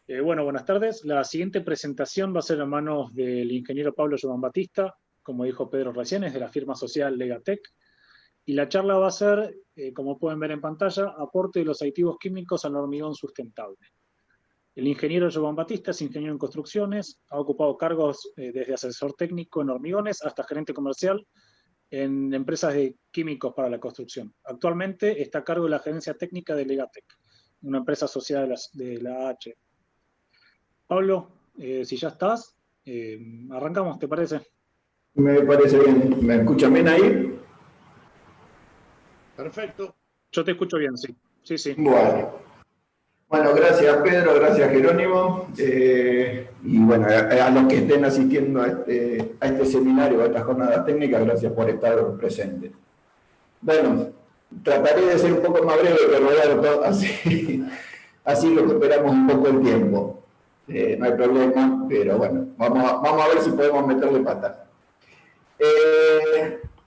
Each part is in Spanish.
Bueno, buenas tardes. La siguiente presentación va a ser a manos del ingeniero Pablo Giovan Batista, como dijo Pedro recién, es de la firma social Legatec. Y la charla va a ser, como pueden ver en pantalla, aporte de los aditivos químicos al hormigón sustentable. El ingeniero Giovan Batista es ingeniero en construcciones, ha ocupado cargos desde asesor técnico en hormigones hasta gerente comercial en empresas de químicos para la construcción. Actualmente está a cargo de la gerencia técnica de Legatec, una empresa asociada de la AH. Pablo, si ya estás, arrancamos, ¿te parece? Me parece bien. ¿Me escuchan bien ahí? Perfecto. Yo te escucho bien, sí. Sí, sí. Bueno, gracias Pedro, gracias Jerónimo. Y bueno, a los que estén asistiendo a este seminario, a esta jornada técnica, gracias por estar presentes. Bueno, trataré de ser un poco más breve que Roberto, así recuperamos un poco el tiempo. No hay problema, pero bueno, vamos a ver si podemos meterle pata.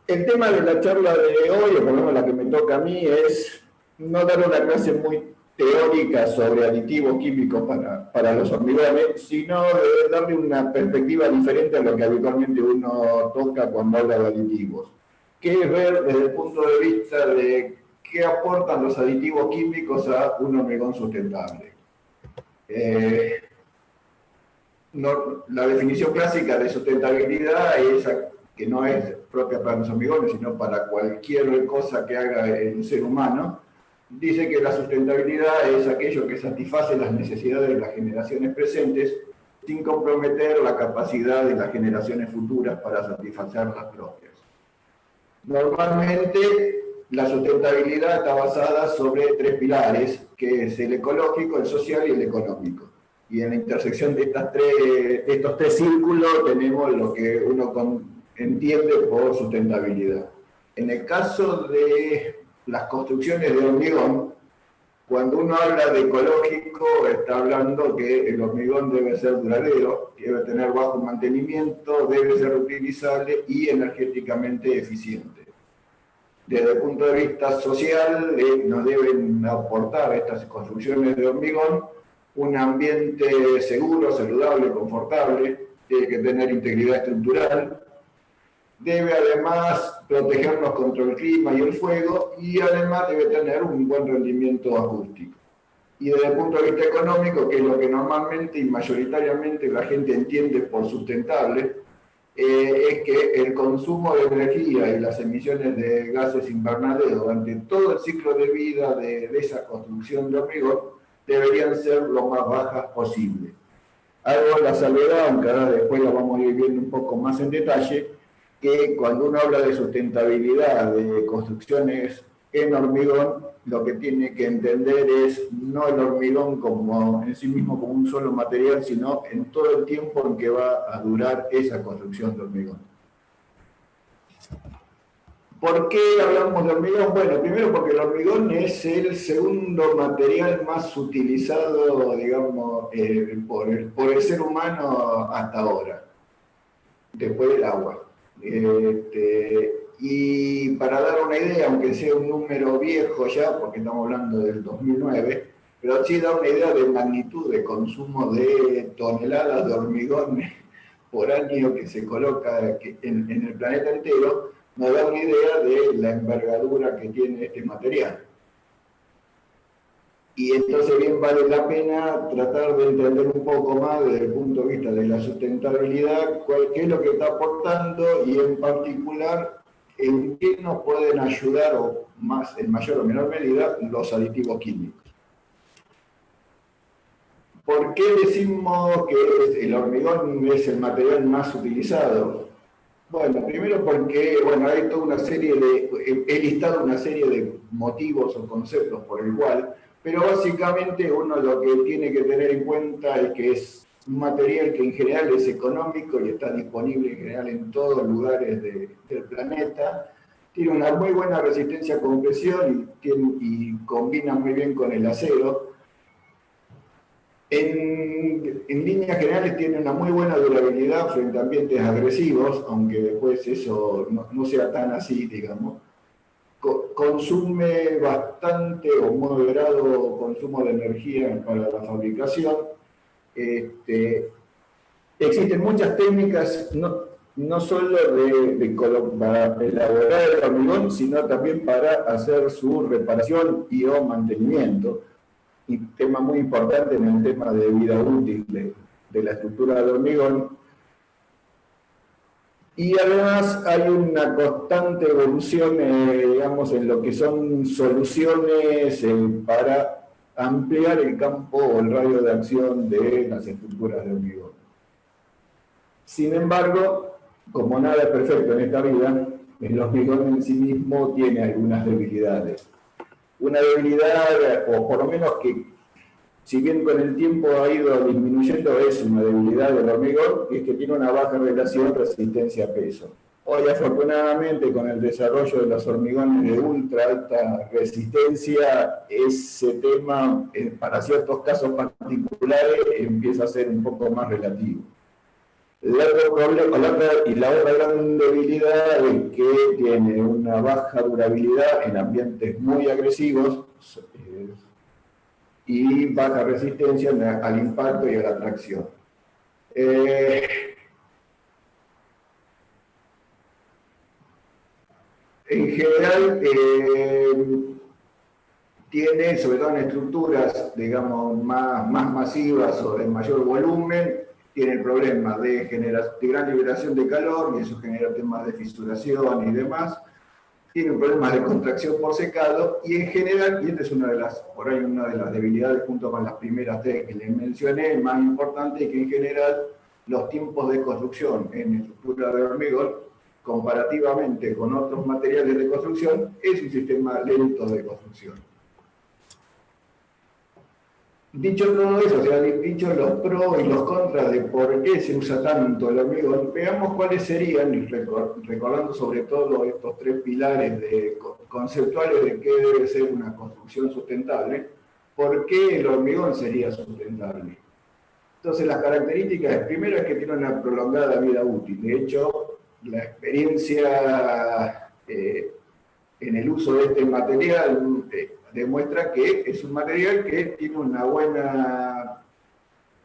El tema de la charla de hoy, o por lo menos la que me toca a mí, es no dar una clase muy teórica sobre aditivos químicos para los hormigones, sino de darle una perspectiva diferente a lo que habitualmente uno toca cuando habla de aditivos, que es ver desde el punto de vista de qué aportan los aditivos químicos a un hormigón sustentable. La definición clásica de sustentabilidad es que no es propia para los hormigones, sino para cualquier cosa que haga el ser humano, dice que la sustentabilidad es aquello que satisface las necesidades de las generaciones presentes sin comprometer la capacidad de las generaciones futuras para satisfacer las propias. Normalmente, la sustentabilidad está basada sobre tres pilares, que es el ecológico, el social y el económico. Y en la intersección de estos tres círculos tenemos lo que uno entiende por sustentabilidad. En el caso de las construcciones de hormigón, cuando uno habla de ecológico, está hablando que el hormigón debe ser duradero, debe tener bajo mantenimiento, debe ser reutilizable y energéticamente eficiente. Desde el punto de vista social, nos deben aportar estas construcciones de hormigón un ambiente seguro, saludable, confortable, tiene que tener integridad estructural, debe además protegernos contra el clima y el fuego y además debe tener un buen rendimiento acústico. Y desde el punto de vista económico, que es lo que normalmente y mayoritariamente la gente entiende por sustentable, es que el consumo de energía y las emisiones de gases invernadero durante todo el ciclo de vida de esa construcción de hormigón deberían ser lo más bajas posible. Hago la salvedad, aunque ahora después la vamos a ir viendo un poco más en detalle, que cuando uno habla de sustentabilidad de construcciones en hormigón, lo que tiene que entender es no el hormigón como en sí mismo como un solo material, sino en todo el tiempo en que va a durar esa construcción de hormigón. ¿Por qué hablamos de hormigón? Bueno, primero porque el hormigón es el segundo material más utilizado, digamos, por el ser humano hasta ahora, después del agua. Y para dar una idea, aunque sea un número viejo ya, porque estamos hablando del 2009, pero sí da una idea de magnitud de consumo de toneladas de hormigón por año que se coloca en el planeta entero, nos da una idea de la envergadura que tiene este material. Y entonces bien vale la pena tratar de entender un poco más desde el punto de vista de la sustentabilidad, qué es lo que está aportando y en particular en qué nos pueden ayudar, o más, en mayor o menor medida, los aditivos químicos. ¿Por qué decimos que el hormigón es el material más utilizado? Bueno, primero porque hay toda una serie he listado una serie de motivos o conceptos por el cual, pero básicamente uno lo que tiene que tener en cuenta es que es un material que en general es económico y está disponible en general en todos los lugares del planeta, tiene una muy buena resistencia a compresión y combina muy bien con el acero. En líneas generales tiene una muy buena durabilidad frente a ambientes agresivos, aunque después eso no sea tan así, digamos. Consume bastante o moderado consumo de energía para la fabricación Existen muchas técnicas, no solo para elaborar el hormigón, sino también para hacer su reparación y o mantenimiento. Y tema muy importante en el tema de vida útil de la estructura de hormigón. Y además hay una constante evolución, digamos, en lo que son soluciones para ampliar el campo o el radio de acción de las estructuras de hormigón. Sin embargo, como nada es perfecto en esta vida, el hormigón en sí mismo tiene algunas debilidades. Una debilidad, o por lo menos que, si bien con el tiempo ha ido disminuyendo, es una debilidad del hormigón, es que tiene una baja relación resistencia-peso. Hoy, afortunadamente, con el desarrollo de los hormigones de ultra alta resistencia, ese tema, para ciertos casos particulares, empieza a ser un poco más relativo. La otra gran debilidad es que tiene una baja durabilidad en ambientes muy agresivos y baja resistencia al impacto y a la tracción. En general, tiene, sobre todo en estructuras, digamos, más masivas o de mayor volumen, tiene el problema de gran liberación de calor, y eso genera temas de fisuración y demás. Tiene problemas de contracción por secado, y en general, y esta es una de las debilidades junto con las primeras tres que les mencioné, más importante, que en general los tiempos de construcción en estructura de hormigón, comparativamente con otros materiales de construcción, es un sistema lento de construcción. Dicho todo eso, o sea, dicho los pros y los contras de por qué se usa tanto el hormigón, veamos cuáles serían, recordando sobre todo estos tres pilares conceptuales de qué debe ser una construcción sustentable, por qué el hormigón sería sustentable. Entonces, las características, primero es que tiene una prolongada vida útil. De hecho, la experiencia en el uso de este material demuestra que es un material que tiene una buena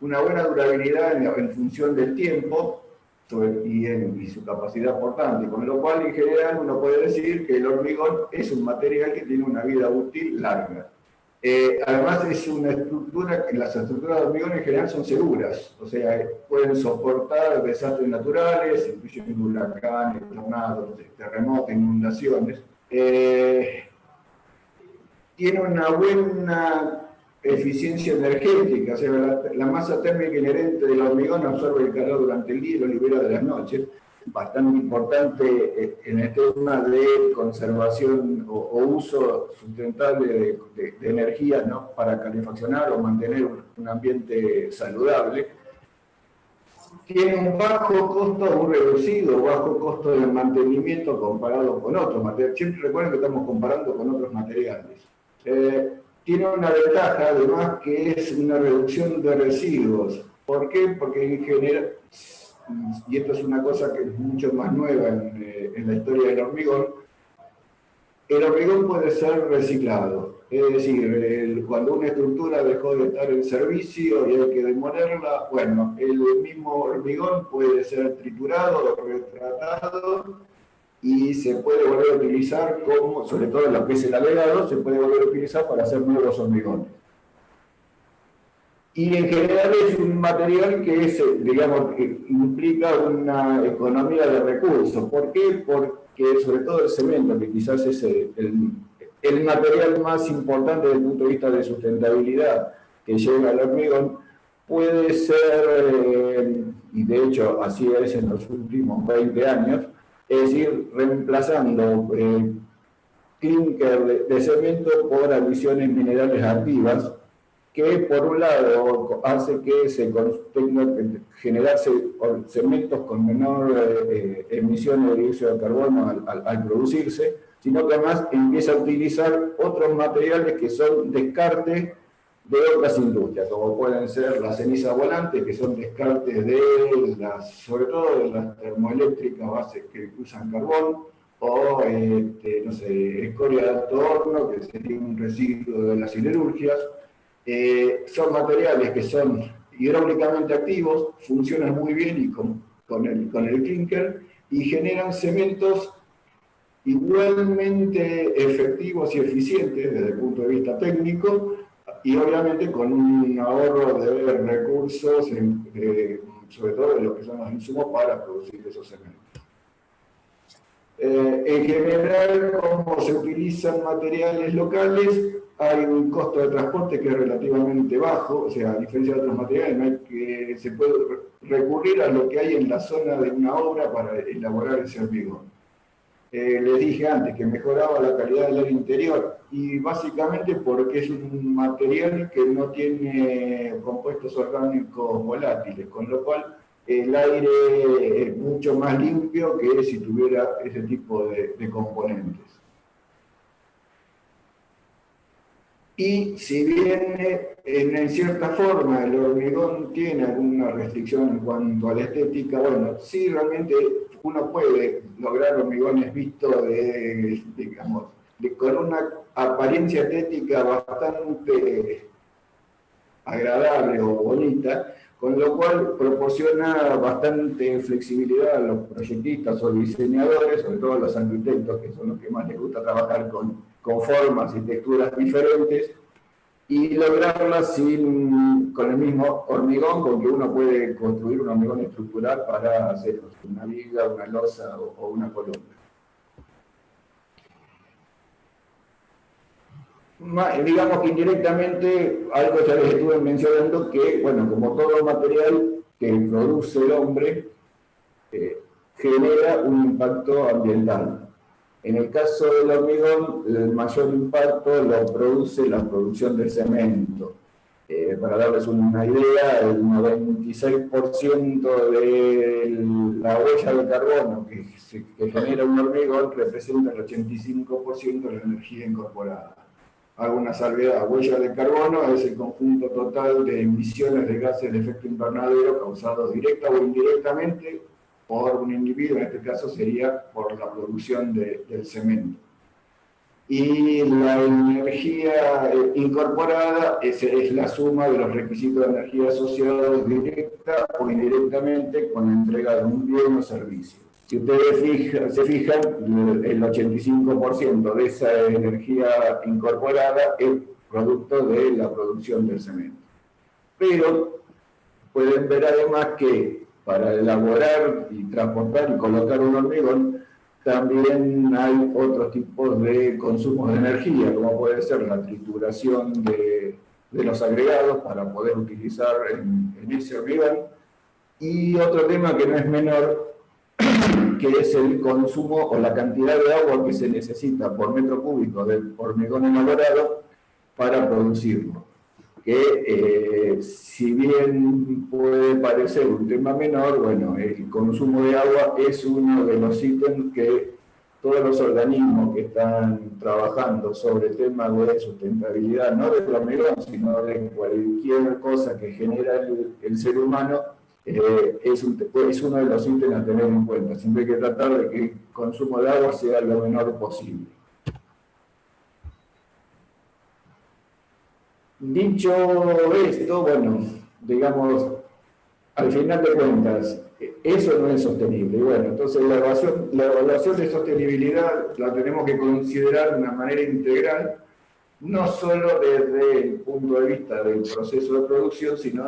durabilidad en función del tiempo y su capacidad portante, con lo cual en general uno puede decir que el hormigón es un material que tiene una vida útil larga. Además es una estructura, las estructuras de hormigón en general son seguras, o sea, pueden soportar desastres naturales, incluyendo huracanes, tornados, terremotos, inundaciones. Tiene una buena eficiencia energética, o sea, la masa térmica inherente del hormigón absorbe el calor durante el día y lo libera de las noches. Bastante importante en el tema de conservación o uso sustentable de energía, ¿no?, para calefaccionar o mantener un ambiente saludable. Tiene un bajo costo, un reducido bajo costo de mantenimiento comparado con otros materiales. Siempre recuerden que estamos comparando con otros materiales. Tiene una ventaja, además, que es una reducción de residuos. ¿Por qué? Porque en general, y esto es una cosa que es mucho más nueva en la historia del hormigón, el hormigón puede ser reciclado. Es decir, cuando una estructura dejó de estar en servicio y hay que demolerla, bueno, el mismo hormigón puede ser triturado o retratado y se puede volver a utilizar sobre todo en lo que es el agregado, se puede volver a utilizar para hacer nuevos hormigones. Y en general es un material que digamos, que implica una economía de recursos. ¿Por qué? Porque sobre todo el cemento, que quizás es el material más importante desde el punto de vista de sustentabilidad que lleva al hormigón, puede ser, y de hecho así es en los últimos 20 años, es decir, reemplazando clínker de cemento por adiciones minerales activas, que por un lado hace que se tengan que generarse cementos con menor emisión de dióxido de carbono al producirse, sino que además empieza a utilizar otros materiales que son descartes de otras industrias, como pueden ser las cenizas volantes, que son descartes sobre todo de las termoeléctricas bases que usan carbón, o no sé, escoria de alto horno, que sería un residuo de las siderurgias. Son materiales que son hidráulicamente activos, funcionan muy bien y con el clinker, y generan cementos igualmente efectivos y eficientes desde el punto de vista técnico, y obviamente con un ahorro de recursos, sobre todo de lo que son los insumos para producir esos cementos. En general, como se utilizan materiales locales, hay un costo de transporte que es relativamente bajo, o sea, a diferencia de otros materiales, no hay que, se puede recurrir a lo que hay en la zona de una obra para elaborar ese hormigón. Les dije antes que mejoraba la calidad del aire interior, y básicamente porque es un material que no tiene compuestos orgánicos volátiles, con lo cual el aire es mucho más limpio que si tuviera ese tipo de componentes. Y si bien en cierta forma el hormigón tiene alguna restricción en cuanto a la estética, bueno, sí realmente uno puede lograr hormigones vistos con una apariencia estética bastante agradable o bonita, con lo cual proporciona bastante flexibilidad a los proyectistas o diseñadores, sobre todo a los arquitectos, que son los que más les gusta trabajar con formas y texturas diferentes, y lograrlas con el mismo hormigón con que uno puede construir un hormigón estructural para hacer una viga, una losa o una columna. Digamos que indirectamente, algo ya les estuve mencionando, que, bueno, como todo material que produce el hombre, genera un impacto ambiental. En el caso del hormigón, el mayor impacto lo produce la producción de cemento. Para darles una idea, el 96% de la huella de carbono que genera un hormigón representa el 85% de la energía incorporada. Hago una salvedad: huella de carbono es el conjunto total de emisiones de gases de efecto invernadero causados directa o indirectamente por un individuo, en este caso sería por la producción del cemento. Y la energía incorporada es la suma de los requisitos de energía asociados directa o indirectamente con la entrega de un bien o servicio. Si ustedes se fijan, el 85% de esa energía incorporada es producto de la producción del cemento. Pero pueden ver además que para elaborar y transportar y colocar un hormigón, también hay otros tipos de consumos de energía, como puede ser la trituración de los agregados para poder utilizar en ese hormigón. Y otro tema que no es menor, que es el consumo o la cantidad de agua que se necesita por metro cúbico del hormigón elaborado para producirlo. Que si bien puede parecer un tema menor, bueno, el consumo de agua es uno de los ítems que todos los organismos que están trabajando sobre el tema de sustentabilidad, no del hormigón, sino de cualquier cosa que genera el ser humano, es uno de los ítems a tener en cuenta. Siempre hay que tratar de que el consumo de agua sea lo menor posible. Dicho esto, bueno, digamos, al final de cuentas, eso no es sostenible. Y bueno, entonces la evaluación de sostenibilidad la tenemos que considerar de una manera integral, no solo desde el punto de vista del proceso de producción, sino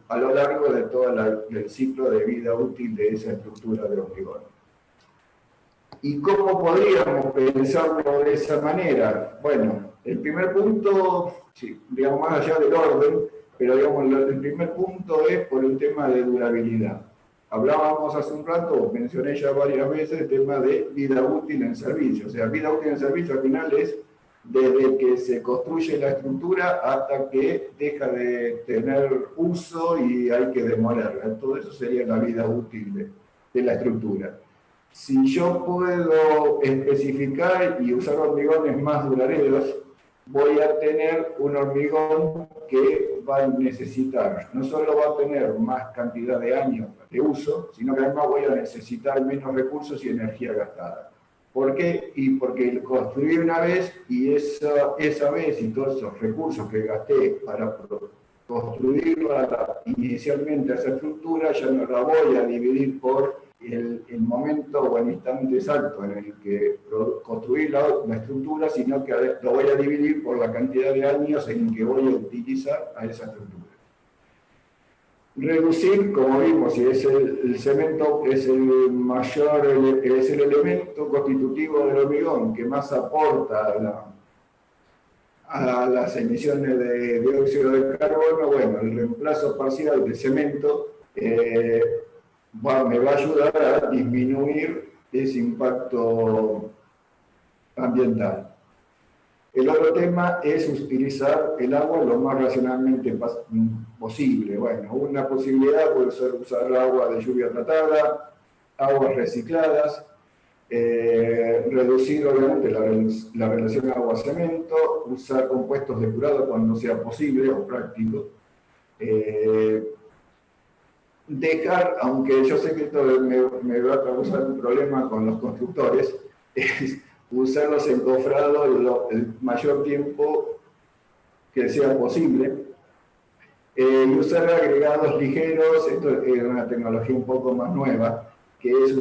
a lo largo de todo el ciclo de vida útil de esa estructura de hormigón. ¿Y cómo podríamos pensarlo de esa manera? Bueno, el primer punto, sí, digamos, más allá del orden, pero digamos, el primer punto es por el tema de durabilidad. Hablábamos hace un rato, mencioné ya varias veces el tema de vida útil en servicio. O sea, vida útil en servicio al final es desde que se construye la estructura hasta que deja de tener uso y hay que demolerla. Todo eso sería la vida útil de la estructura. Si yo puedo especificar y usar hormigones más duraderos, voy a tener un hormigón que va a necesitar, no solo va a tener más cantidad de años de uso, sino que además voy a necesitar menos recursos y energía gastada. ¿Por qué? Y porque construí una vez y esa vez y todos esos recursos que gasté para construirla inicialmente esa estructura, ya no la voy a dividir por el momento o el instante exacto en el que construir la estructura, sino que lo voy a dividir por la cantidad de años en que voy a utilizar a esa estructura. Reducir, como vimos, y es el cemento es es el elemento constitutivo del hormigón que más aporta a las emisiones de dióxido de carbono. Bueno, el reemplazo parcial de cemento me va a ayudar a disminuir ese impacto ambiental. El otro tema es utilizar el agua lo más racionalmente posible. Bueno, una posibilidad puede ser usar agua de lluvia tratada, aguas recicladas, reducir obviamente la relación agua-cemento, usar compuestos depurados cuando sea posible o práctico. Dejar, aunque yo sé que esto me va a causar un problema con los constructores, es usarlos encofrados el mayor tiempo que sea posible, y usar agregados ligeros. Esto es una tecnología un poco más nueva, que es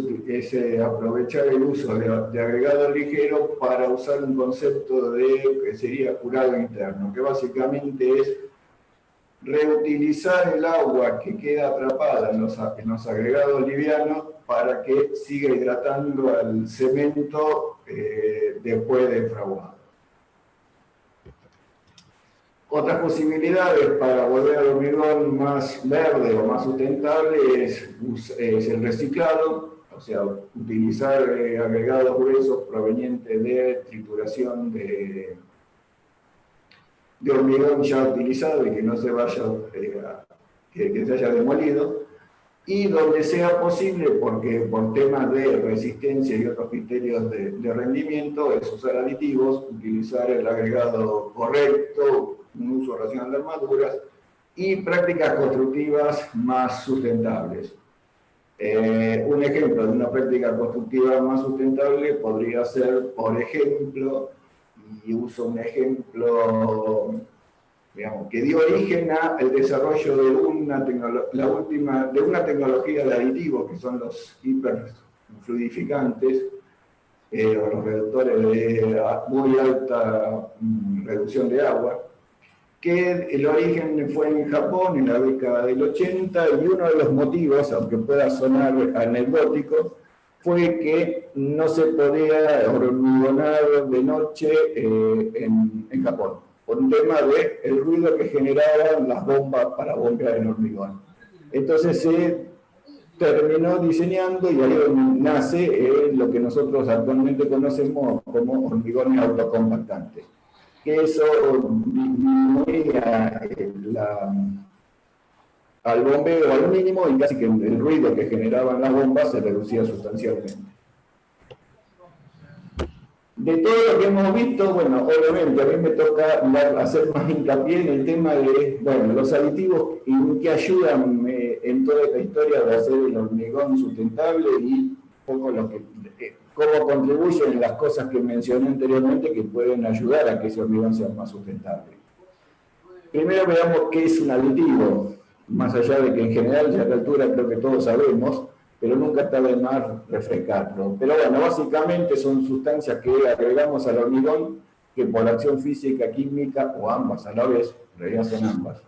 aprovechar el uso de agregados ligeros para usar un concepto que sería curado interno, que básicamente es reutilizar el agua que queda atrapada en los agregados livianos para que siga hidratando al cemento después de fraguado. Otras posibilidades para volver al hormigón más verde o más sustentable es el reciclado, o sea, utilizar agregados gruesos provenientes de trituración de hormigón ya utilizado y que no se vaya, que se haya demolido, y donde sea posible, porque por temas de resistencia y otros criterios de rendimiento, es usar aditivos, utilizar el agregado correcto, un uso racional de armaduras y prácticas constructivas más sustentables. Un ejemplo de una práctica constructiva más sustentable podría ser, por ejemplo, y uso un ejemplo, digamos, que dio origen al desarrollo de una tecnología de aditivos, que son los hiperfluidificantes, o los reductores de muy alta reducción de agua, que el origen fue en Japón en la década del 80, y uno de los motivos, aunque pueda sonar anecdótico, fue que no se podía hormigonar de noche en Japón, por un tema del ruido que generaban las bombas para bombear el hormigón. Entonces se terminó diseñando, y ahí nace lo que nosotros actualmente conocemos como hormigones autocompactantes, que eso disminuía al bombeo al mínimo, y casi que el ruido que generaban las bombas se reducía sustancialmente. De todo lo que hemos visto, bueno, obviamente a mí me toca hacer más hincapié en el tema de, bueno, los aditivos y que ayudan en toda esta historia de hacer el hormigón sustentable, y un poco cómo contribuyen las cosas que mencioné anteriormente que pueden ayudar a que ese hormigón sea más sustentable. Primero veamos qué es un aditivo, más allá de que en general ya a esta altura creo que todos sabemos, pero nunca está de más refrescarlo. Pero bueno, básicamente son sustancias que agregamos al hormigón que por acción física, química o ambas a la vez, en realidad son ambas,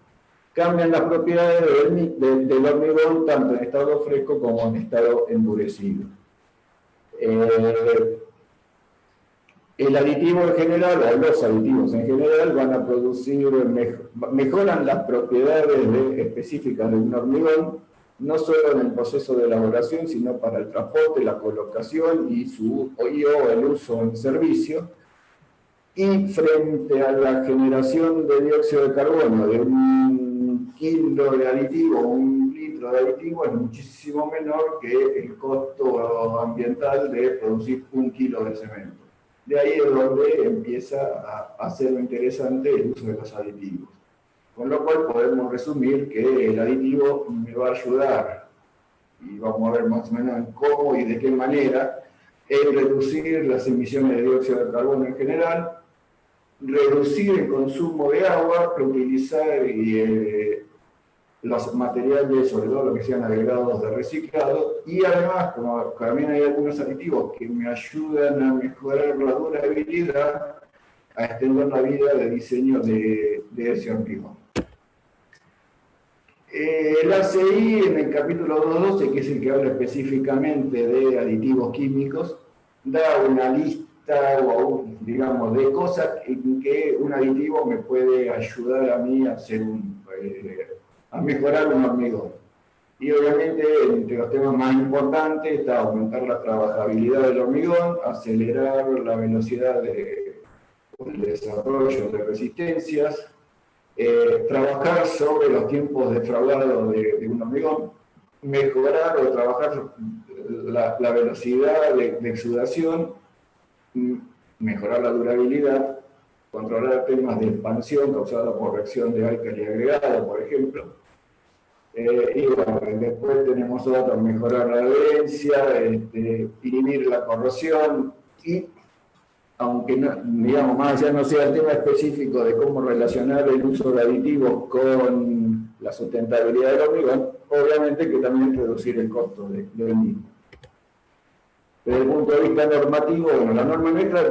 cambian las propiedades del hormigón tanto en estado fresco como en estado endurecido. El aditivo en general, o los aditivos en general, van a producir, mejoran las propiedades específicas de un hormigón, no solo en el proceso de elaboración, sino para el transporte, la colocación y el uso en servicio. Y frente a la generación de dióxido de carbono de un kilo de aditivo, un litro de aditivo, es muchísimo menor que el costo ambiental de producir un kilo de cemento. De ahí es donde empieza a ser interesante el uso de los aditivos. Con lo cual podemos resumir que el aditivo me va a ayudar, y vamos a ver más o menos cómo y de qué manera, en reducir las emisiones de dióxido de carbono en general, reducir el consumo de agua, reutilizar los materiales, sobre todo lo que sean agregados de reciclado, y además, como también hay algunos aditivos que me ayudan a mejorar la durabilidad, a extender la vida de diseño de ese hormigón. El ACI, en el capítulo 2.12, que es el que habla específicamente de aditivos químicos, da una lista, digamos, de cosas en que un aditivo me puede ayudar a mí a hacer a mejorar un hormigón. Y obviamente, entre los temas más importantes está aumentar la trabajabilidad del hormigón, acelerar la velocidad del desarrollo de resistencias, trabajar sobre los tiempos de fraguado de un hormigón, mejorar o trabajar la velocidad de exudación, mejorar la durabilidad, controlar temas de expansión causada por reacción de álcali agregado, por ejemplo. Y bueno, después tenemos otros, mejorar la adherencia, inhibir la corrosión y, aunque no, digamos, más allá no sea el tema específico de cómo relacionar el uso de aditivos con la sustentabilidad del hormigón, obviamente que también reducir el costo del mismo. Desde el punto de vista normativo, bueno, la norma nuestra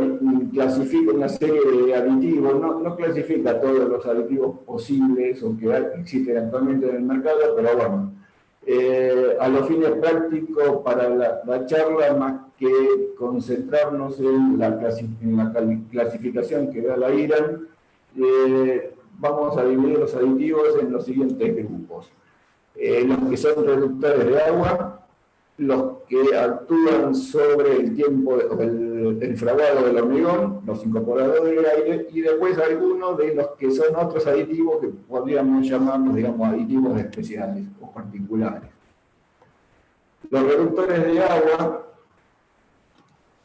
clasifica una serie de aditivos, no clasifica todos los aditivos posibles o que existen actualmente en el mercado, pero bueno, a los fines prácticos para la charla, más que concentrarnos en la clasificación que da la IRAN, vamos a dividir los aditivos en los siguientes grupos. Los que son reductores de agua, los que actúan sobre el tiempo, el fraguado del hormigón, los incorporadores de aire, y después algunos de los que son otros aditivos que podríamos llamarlos, digamos, aditivos especiales o particulares. Los reductores de agua,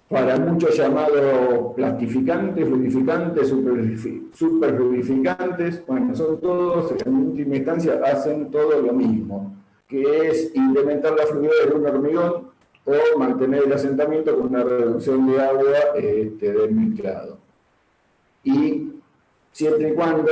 para muchos llamados plastificantes, fluidificantes, superfluidificantes, bueno, son todos, en última instancia, hacen todo lo mismo, que es incrementar la fluidez de un hormigón o mantener el asentamiento con una reducción de agua del mezclado. Y siempre y cuando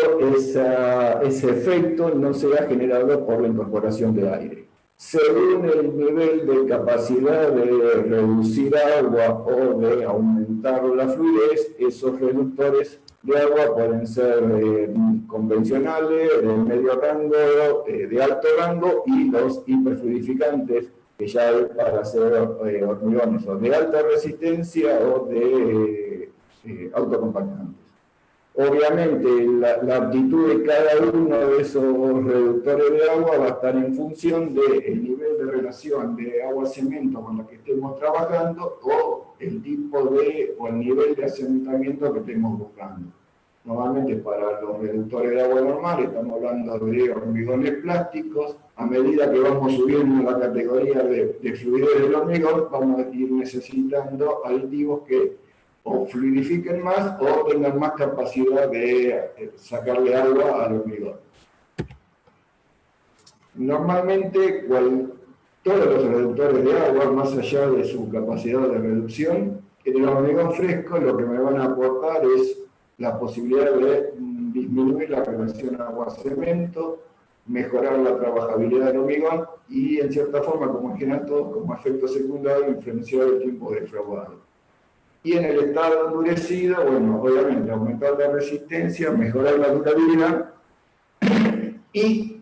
ese efecto no sea generado por la incorporación de aire. Según el nivel de capacidad de reducir agua o de aumentar la fluidez, esos reductores de agua pueden ser convencionales, de medio rango, de alto rango, y los hiperfluidificantes, que ya es para hacer hormigones o de alta resistencia o de autocompactantes. Obviamente, la aptitud de cada uno de esos reductores de agua va a estar en función del nivel de relación de agua-cemento con la que estemos trabajando o el tipo o el nivel de asentamiento que estemos buscando. Normalmente para los reductores de agua normal estamos hablando de hormigones plásticos. A medida que vamos subiendo la categoría de fluidez del hormigón, vamos a ir necesitando aditivos que o fluidifiquen más o tengan más capacidad de sacarle agua al hormigón. Normalmente, todos los reductores de agua, más allá de su capacidad de reducción, en el hormigón fresco lo que me van a aportar es la posibilidad de disminuir la relación agua-cemento, mejorar la trabajabilidad del hormigón y, en cierta forma, como en general todo, como efecto secundario, influenciar el tiempo de fraguado. Y en el estado endurecido, bueno, obviamente aumentar la resistencia, mejorar la durabilidad. Y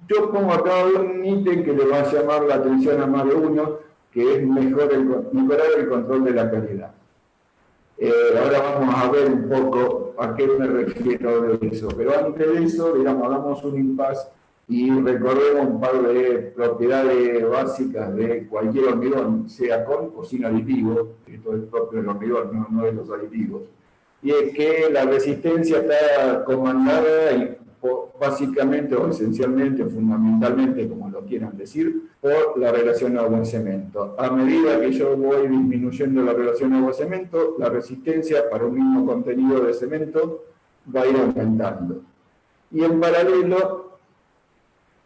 yo pongo acá un ítem que le va a llamar la atención a más de uno, que es mejorar el control de la calidad. Ahora vamos a ver un poco a qué me refiero de eso. Pero antes de eso, digamos, hagamos un impasse y recordemos un par de propiedades básicas de cualquier hormigón, sea con o sin aditivos. Esto es propio del hormigón, no de los aditivos. Y es que la resistencia está comandada y básicamente o esencialmente o fundamentalmente, como lo quieran decir, por la relación agua-cemento. A medida que yo voy disminuyendo la relación agua-cemento, la resistencia para un mismo contenido de cemento va a ir aumentando. Y en paralelo,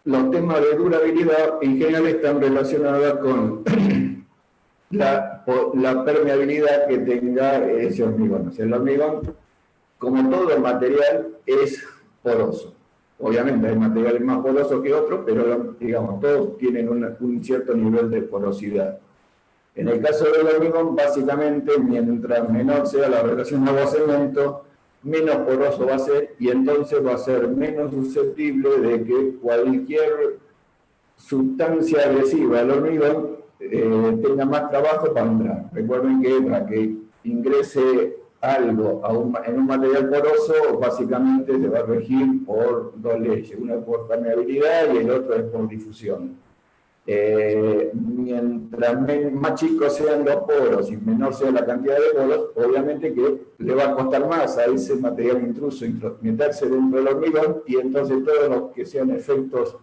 los temas de durabilidad en general están relacionados con la permeabilidad que tenga ese hormigón. O sea, el hormigón como todo material, es poroso. Obviamente hay materiales más porosos que otros, pero digamos, todos tienen un cierto nivel de porosidad. En el caso del hormigón, básicamente, mientras menor sea la relación agua-cemento, menos poroso va a ser, y entonces va a ser menos susceptible de que cualquier sustancia adhesiva al hormigón tenga más trabajo para entrar. Recuerden que para que ingrese algo en un material poroso, básicamente se va a regir por dos leyes, una es por permeabilidad y el otro es por difusión. Mientras más chicos sean los poros y menor sea la cantidad de poros, obviamente que le va a costar más a ese material intruso meterse dentro del hormigón, y entonces todos los que sean efectos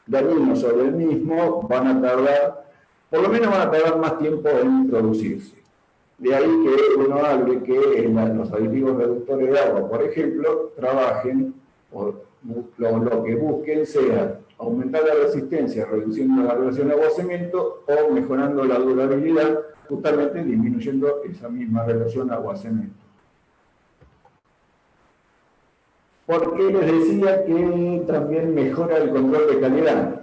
dañinos sobre el mismo van a tardar, por lo menos van a tardar más tiempo en introducirse. De ahí que uno hable que los aditivos reductores de agua, por ejemplo, trabajen, o lo que busquen sea aumentar la resistencia, reduciendo la relación agua-cemento, o mejorando la durabilidad, justamente disminuyendo esa misma relación agua-cemento. ¿Por qué les decía que también mejora el control de calidad?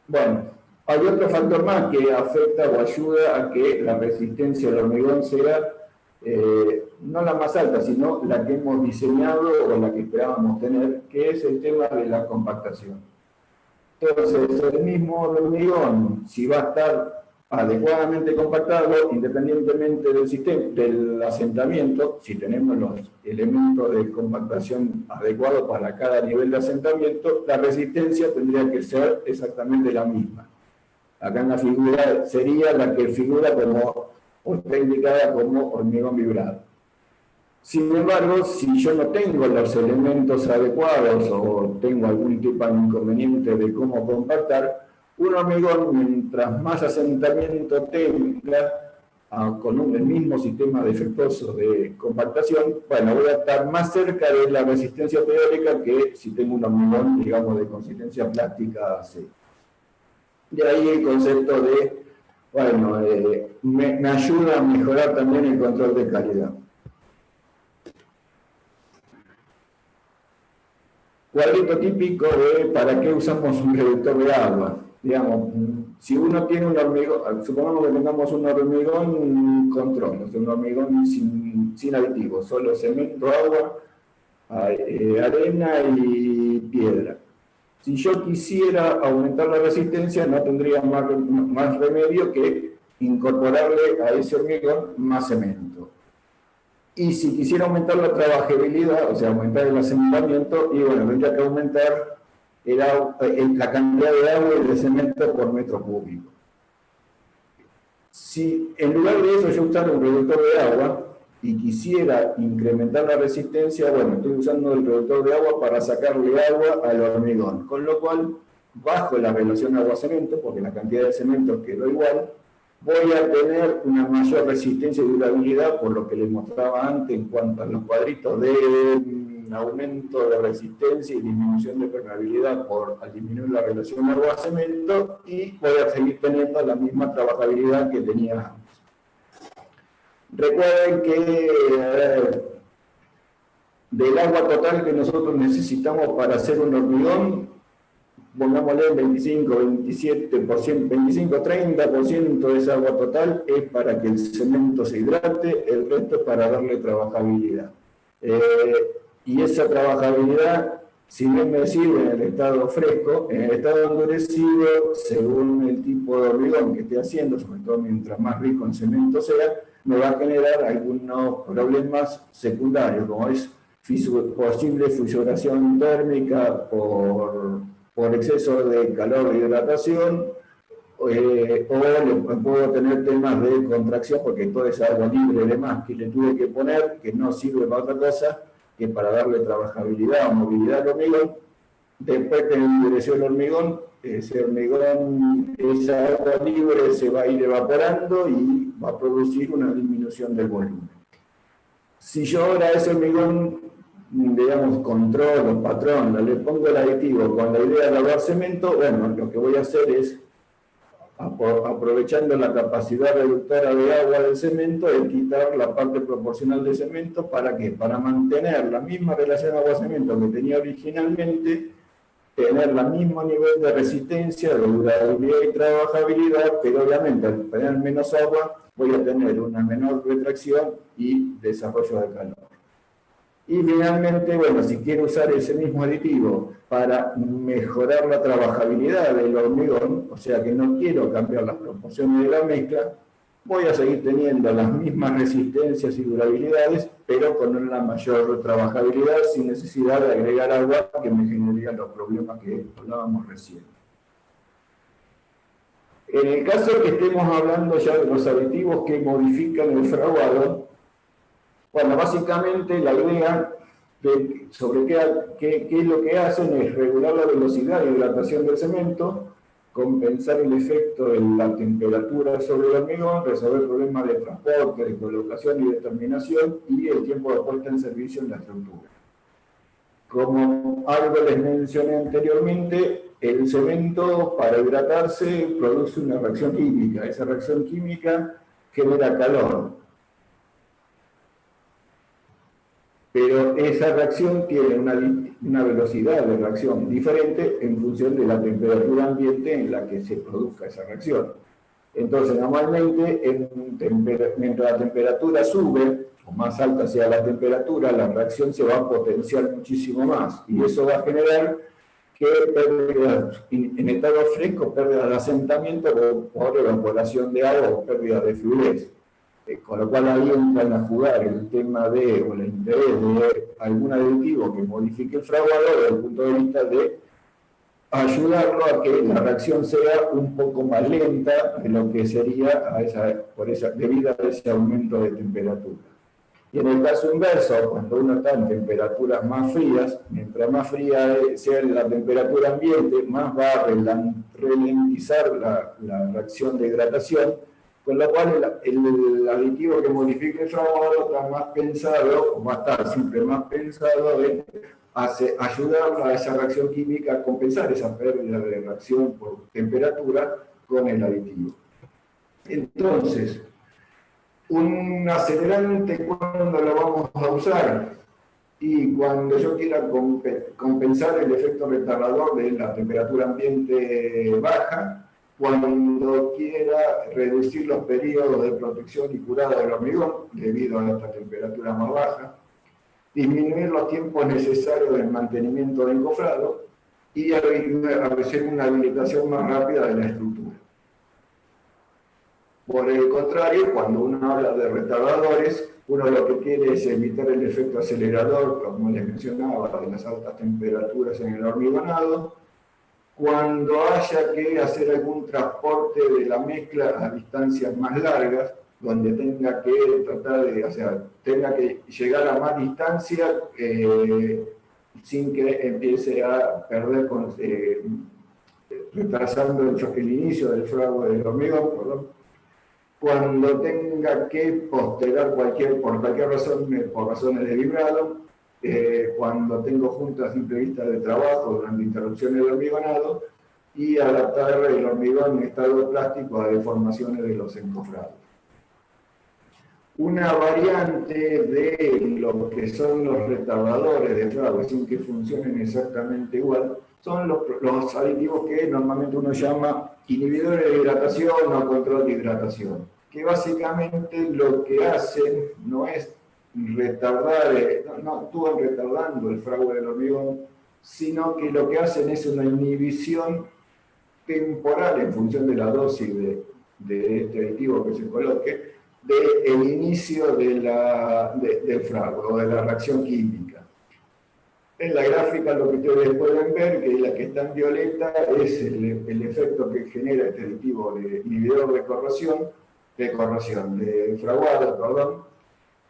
Bueno, hay otro factor más que afecta o ayuda a que la resistencia al hormigón sea no la más alta, sino la que hemos diseñado o la que esperábamos tener, que es el tema de la compactación. Entonces, el mismo hormigón, si va a estar adecuadamente compactado, independientemente del sistema, del asentamiento, si tenemos los elementos de compactación adecuados para cada nivel de asentamiento, la resistencia tendría que ser exactamente la misma. Acá en la figura sería la que figura como, o está indicada como hormigón vibrado. Sin embargo, si yo no tengo los elementos adecuados o tengo algún tipo de inconveniente de cómo compactar, un hormigón, mientras más asentamiento tenga con el mismo sistema defectuoso de compactación, bueno, voy a estar más cerca de la resistencia teórica que si tengo un hormigón, digamos, de consistencia plástica seca. De ahí el concepto de, bueno, me ayuda a mejorar también el control de calidad. Cuadrito típico de para qué usamos un reductor de agua. Digamos, si uno tiene un hormigón, supongamos que tengamos un hormigón control, o sea, un hormigón sin aditivos, solo cemento, agua, arena y piedra. Si yo quisiera aumentar la resistencia, no tendría más remedio que incorporarle a ese hormigón más cemento. Y si quisiera aumentar la trabajabilidad, o sea, aumentar el asentamiento, y bueno, tendría que aumentar la cantidad de agua y de cemento por metro cúbico. Si en lugar de eso yo usara un reductor de agua y quisiera incrementar la resistencia, bueno, estoy usando el reductor de agua para sacarle agua al hormigón, con lo cual bajo la relación agua-cemento, porque la cantidad de cemento quedó igual, voy a tener una mayor resistencia y durabilidad, por lo que les mostraba antes en cuanto a los cuadritos de aumento de resistencia y disminución de permeabilidad al disminuir la relación agua-cemento, y voy a seguir teniendo la misma trabajabilidad que tenía antes. Recuerden que del agua total que nosotros necesitamos para hacer un hormigón, pongámosle 25, 27%, 25, 30% de esa agua total es para que el cemento se hidrate, el resto es para darle trabajabilidad. Y esa trabajabilidad, si bien me sirve en el estado fresco, en el estado endurecido, según el tipo de hormigón que esté haciendo, sobre todo mientras más rico en cemento sea, me va a generar algunos problemas secundarios, como es posible fisuración térmica por exceso de calor e hidratación, o puedo tener temas de contracción, porque toda esa agua libre de más que le tuve que poner, que no sirve para otra cosa que para darle trabajabilidad o movilidad al hormigón. Después que endureció el hormigón, esa agua libre se va a ir evaporando y va a producir una disminución del volumen. Si yo ahora a ese hormigón, digamos, control o patrón, le pongo el aditivo con la idea de lavar cemento, bueno, lo que voy a hacer es aprovechando la capacidad reductora de agua del cemento, es quitar la parte proporcional de cemento. ¿Para qué? Para mantener la misma relación agua-cemento que tenía originalmente, tener el mismo nivel de resistencia, de durabilidad y trabajabilidad, pero obviamente al tener menos agua voy a tener una menor retracción y desarrollo de calor. Y finalmente, bueno, si quiero usar ese mismo aditivo para mejorar la trabajabilidad del hormigón, o sea que no quiero cambiar las proporciones de la mezcla, voy a seguir teniendo las mismas resistencias y durabilidades, pero con una mayor trabajabilidad sin necesidad de agregar agua que me generarían los problemas que hablábamos recién. En el caso que estemos hablando ya de los aditivos que modifican el fraguado, bueno, básicamente la idea sobre qué es lo que hacen es regular la velocidad de hidratación del cemento, compensar el efecto de la temperatura sobre el hormigón, resolver problemas de transporte, de colocación y de terminación, y el tiempo de puesta en servicio en la estructura. Como algo les mencioné anteriormente, el cemento para hidratarse produce una reacción química. Esa reacción química genera calor. Pero esa reacción tiene una velocidad de reacción diferente en función de la temperatura ambiente en la que se produzca esa reacción. Entonces, normalmente, mientras la temperatura sube, o más alta sea la temperatura, la reacción se va a potenciar muchísimo más. Y eso va a generar que pérdidas, en estado fresco, pérdidas de asentamiento por evaporación de agua o pérdida de fluidez. Con lo cual ahí entran a jugar el tema o el interés de algún aditivo que modifique el fraguado desde el punto de vista de ayudarlo a que la reacción sea un poco más lenta de lo que sería debido a ese aumento de temperatura. Y en el caso inverso, cuando uno está en temperaturas más frías, mientras más fría sea la temperatura ambiente, más va a ralentizar la reacción de hidratación, con lo cual el aditivo que modifique el fraguado está más pensado, o va a estar siempre más pensado en ayudar a esa reacción química a compensar esa pérdida de reacción por temperatura con el aditivo. Entonces, un acelerante, ¿cuándo lo vamos a usar? Y cuando yo quiera compensar el efecto retardador de la temperatura ambiente baja, cuando quiera reducir los periodos de protección y curado del hormigón debido a esta temperatura más baja, disminuir los tiempos necesarios del mantenimiento del encofrado y hacer una habilitación más rápida de la estructura. Por el contrario, cuando uno habla de retardadores, uno lo que quiere es evitar el efecto acelerador, como les mencionaba, de las altas temperaturas en el hormigonado. Cuando haya que hacer algún transporte de la mezcla a distancias más largas, donde tenga que tenga que llegar a más distancia sin que empiece a perder, retrasando el inicio del fraguado del hormigón, perdón. Cuando tenga que postergar por cualquier razón, por razones de vibrado, cuando tengo juntas imprevistas de trabajo durante interrupciones de hormigonado, y adaptar el hormigón en estado plástico a deformaciones de los encofrados. Una variante de lo que son los retardadores de fraguado, sin que funcionen exactamente igual, son los aditivos que normalmente uno llama inhibidores de hidratación o control de hidratación, que básicamente lo que hacen no es no actúan retardando el fraguado del hormigón, sino que lo que hacen es una inhibición temporal en función de la dosis de este aditivo que se coloque, del inicio del fraguado o de la reacción química. En la gráfica lo que ustedes pueden ver, que la que está en violeta, es el efecto que genera este aditivo de inhibidor de fraguado, perdón,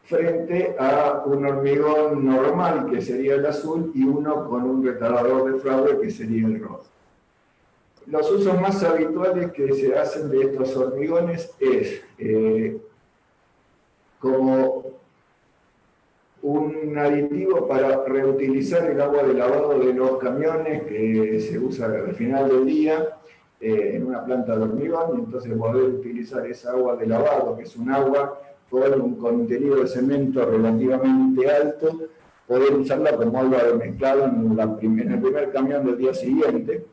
frente a un hormigón normal, que sería el azul, y uno con un retardador de fraguado, que sería el rojo. Los usos más habituales que se hacen de estos hormigones es como un aditivo para reutilizar el agua de lavado de los camiones que se usa al final del día en una planta de hormigón, y entonces poder utilizar esa agua de lavado, que es un agua con un contenido de cemento relativamente alto, poder usarla como agua de mezclado en el primer camión del día siguiente.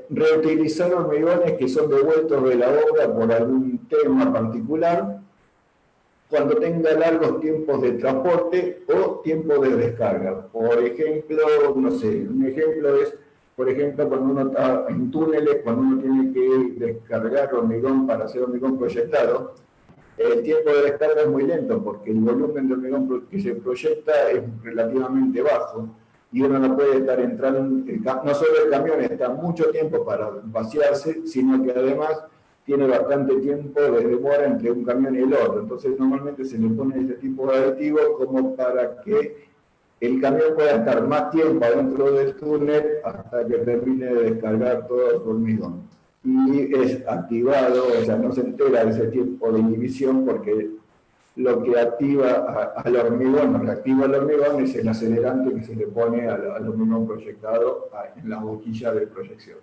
Reutilizar hormigones que son devueltos de la obra por algún tema particular, cuando tenga largos tiempos de transporte o tiempo de descarga. Por ejemplo, no sé, un ejemplo es, por ejemplo, cuando uno está en túneles, cuando uno tiene que descargar hormigón para hacer hormigón proyectado, el tiempo de descarga es muy lento porque el volumen de hormigón que se proyecta es relativamente bajo y uno no puede estar entrando, no solo el camión está mucho tiempo para vaciarse, sino que además tiene bastante tiempo de demora entre un camión y el otro. Entonces normalmente se le pone ese tipo de aditivos como para que el camión pueda estar más tiempo adentro del túnel hasta que termine de descargar todo su hormigón. Y es activado, o sea, no se entera de ese tiempo de inhibición porque lo que activa al hormigón, lo que activa el hormigón es el acelerante que se le pone al hormigón proyectado en la boquilla de proyección.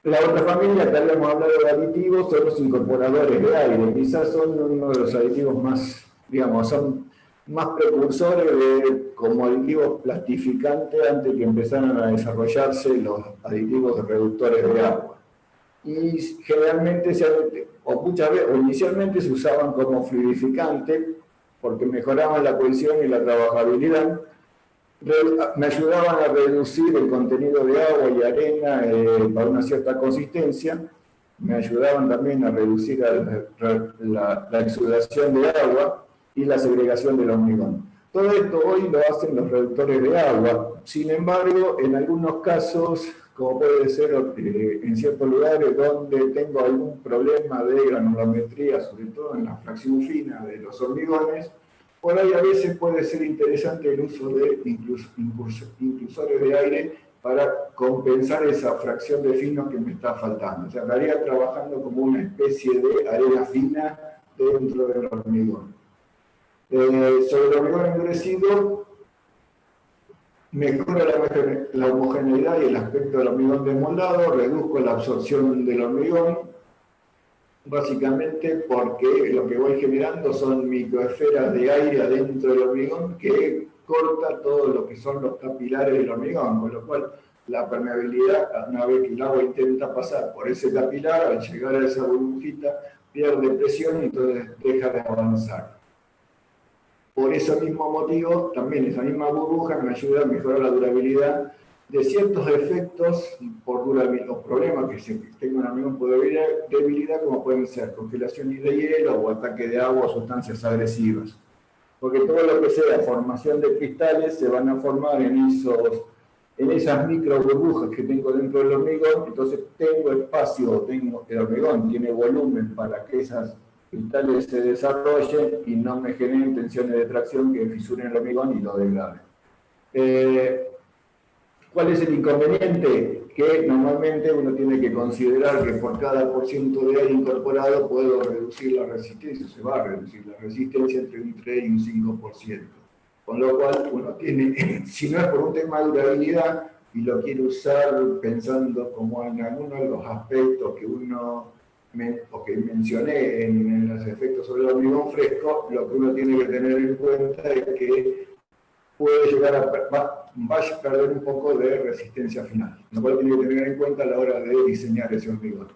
La otra familia que habíamos hablado de aditivos son los incorporadores de aire. Quizás son uno de los aditivos más, digamos, son más precursores como aditivos plastificantes antes que empezaran a desarrollarse los aditivos reductores de agua. Y generalmente, o inicialmente se usaban como fluidificante porque mejoraban la cohesión y la trabajabilidad. Me ayudaban a reducir el contenido de agua y arena para una cierta consistencia, me ayudaban también a reducir la exudación de agua y la segregación del hormigón. Todo esto hoy lo hacen los reductores de agua. Sin embargo, en algunos casos, como puede ser en ciertos lugares donde tengo algún problema de granulometría, sobre todo en la fracción fina de los hormigones, por ahí a veces puede ser interesante el uso de inclusores de aire para compensar esa fracción de fino que me está faltando. O sea, estaría trabajando como una especie de arena fina dentro del hormigón. Sobre el hormigón endurecido, mejora la homogeneidad y el aspecto del hormigón desmoldado, reduzco la absorción del hormigón, básicamente porque lo que voy generando son microesferas de aire adentro del hormigón que corta todo lo que son los capilares del hormigón, con lo cual la permeabilidad, una vez que el agua intenta pasar por ese capilar, al llegar a esa burbujita, pierde presión y entonces deja de avanzar. Por ese mismo motivo, también esa misma burbuja me ayuda a mejorar la durabilidad de ciertos efectos por los problemas que tenga un hormigón por debilidad, como pueden ser congelaciones de hielo o ataque de agua o sustancias agresivas. Porque todo lo que sea formación de cristales se van a formar en esas micro burbujas que tengo dentro del hormigón, entonces tengo espacio, el hormigón tiene volumen para que esas cristales se desarrollen y no me generen tensiones de tracción que fisuren el hormigón y lo degraden. ¿Cuál es el inconveniente? Que normalmente uno tiene que considerar que por cada % de aire incorporado puedo reducir la resistencia, se va a reducir la resistencia entre un 3 y un 5%. Con lo cual uno tiene, si no es por un tema de durabilidad y lo quiere usar pensando como en alguno de los aspectos que que mencioné en los efectos sobre el hormigón fresco, lo que uno tiene que tener en cuenta es que puede llegar va a perder un poco de resistencia final, lo cual tiene que tener en cuenta a la hora de diseñar ese hormigón.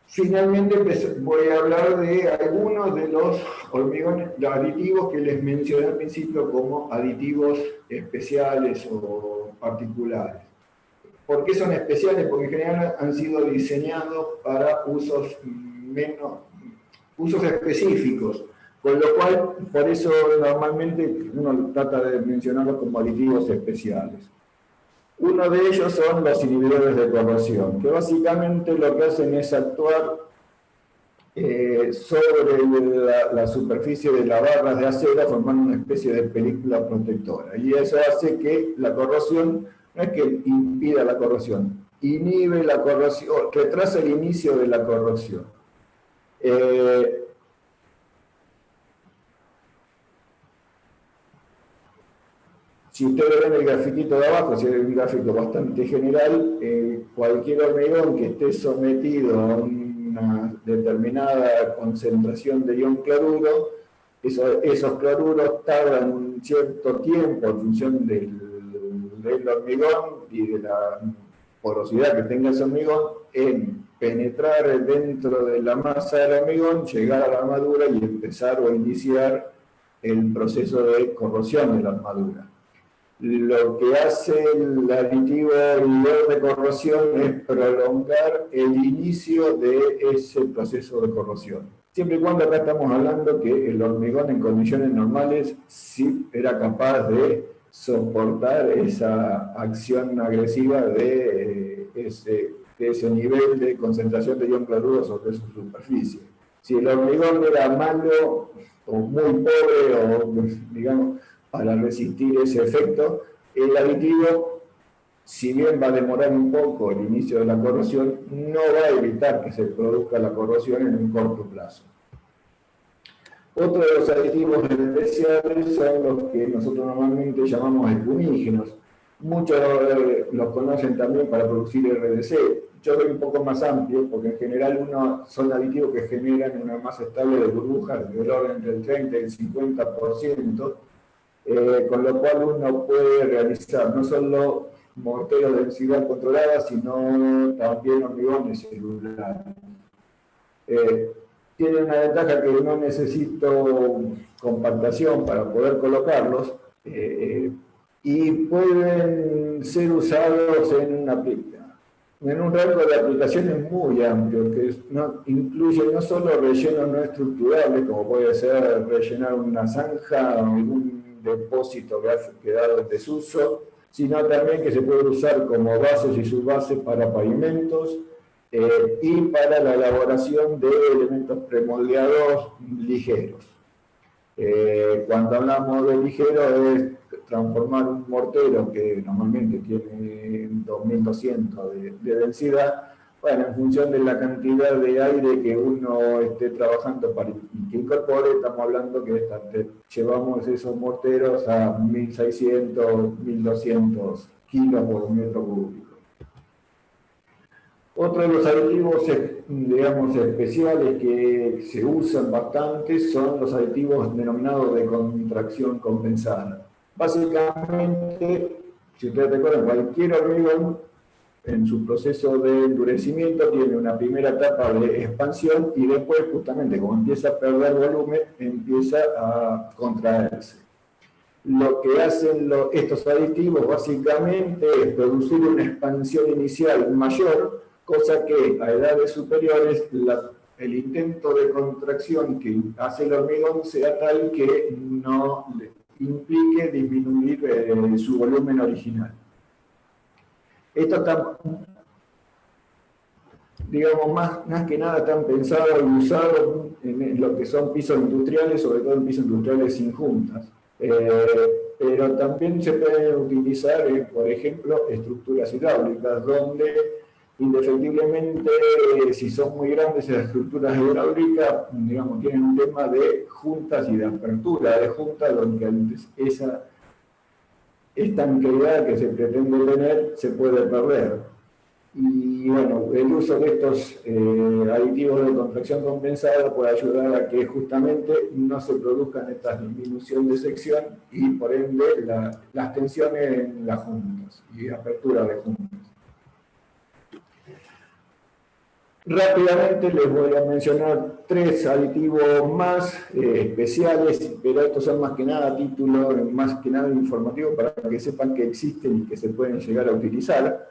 Finalmente voy a hablar de algunos de los hormigones, los aditivos que les mencioné al principio como aditivos especiales o particulares. ¿Por qué son especiales? Porque en general han sido diseñados para usos específicos. Con lo cual, por eso normalmente uno trata de mencionarlos como aditivos especiales. Uno de ellos son los inhibidores de corrosión, que básicamente lo que hacen es actuar sobre la superficie de las barras de acero, formando una especie de película protectora. Y eso hace que la corrosión, no es que impida la corrosión, inhibe la corrosión, retrasa el inicio de la corrosión. Si ustedes ven el grafiquito de abajo, si es un gráfico bastante general, cualquier hormigón que esté sometido a una determinada concentración de ion cloruro, esos cloruros tardan un cierto tiempo en función del hormigón y de la porosidad que tenga ese hormigón en penetrar dentro de la masa del hormigón, llegar a la armadura y empezar o iniciar el proceso de corrosión de la armadura. Lo que hace el aditivo inhibidor de corrosión es prolongar el inicio de ese proceso de corrosión. Siempre y cuando acá estamos hablando que el hormigón en condiciones normales sí era capaz de soportar esa acción agresiva de ese nivel de concentración de ion cloruro sobre su superficie. Si el hormigón era malo o muy pobre o, digamos, para resistir ese efecto, el aditivo, si bien va a demorar un poco el inicio de la corrosión, no va a evitar que se produzca la corrosión en un corto plazo. Otro de los aditivos especiales son los que nosotros normalmente llamamos espumígenos. Muchos los conocen también para producir RDC. Yo soy un poco más amplio, porque en general son aditivos que generan una masa estable de burbujas del orden del 30 y el 50%, con lo cual uno puede realizar no solo morteros de densidad controlada, sino también hormigones celulares. Tiene una ventaja que no necesito compactación para poder colocarlos, y pueden ser usados en un rango de aplicaciones muy amplio, que incluye no solo rellenos no estructurables, como puede ser rellenar una zanja o algún depósito que ha quedado en desuso, sino también que se puede usar como bases y subbases para pavimentos y para la elaboración de elementos premoldeados ligeros. Cuando hablamos de ligero es transformar un mortero que normalmente tiene 2200 de densidad, bueno, en función de la cantidad de aire que uno esté trabajando para que incorpore, estamos hablando que llevamos esos morteros a 1600, 1200 kilos por metro cúbico. Otro de los aditivos, digamos, especiales que se usan bastante son los aditivos denominados de contracción compensada. Básicamente, si ustedes recuerdan, cualquier hormigón en su proceso de endurecimiento tiene una primera etapa de expansión y después, justamente, como empieza a perder volumen, empieza a contraerse. Lo que hacen estos aditivos básicamente es producir una expansión inicial mayor, cosa que a edades superiores el intento de contracción que hace el hormigón sea tal que no implique disminuir su volumen original. Esto está, digamos, más que nada están pensados y usados en lo que son pisos industriales, sobre todo en pisos industriales sin juntas. Pero también se pueden utilizar, por ejemplo, estructuras hidráulicas, donde indefectiblemente, si son muy grandes las estructuras hidráulicas, digamos, tienen un tema de juntas y de apertura de juntas, donde esa estanqueidad que se pretende tener se puede perder. Y bueno, el uso de estos aditivos de contracción compensada puede ayudar a que justamente no se produzcan estas disminución de sección y por ende las tensiones en las juntas y apertura de juntas. Rápidamente les voy a mencionar 3 aditivos más especiales, pero estos son más que nada títulos, más que nada informativos para que sepan que existen y que se pueden llegar a utilizar.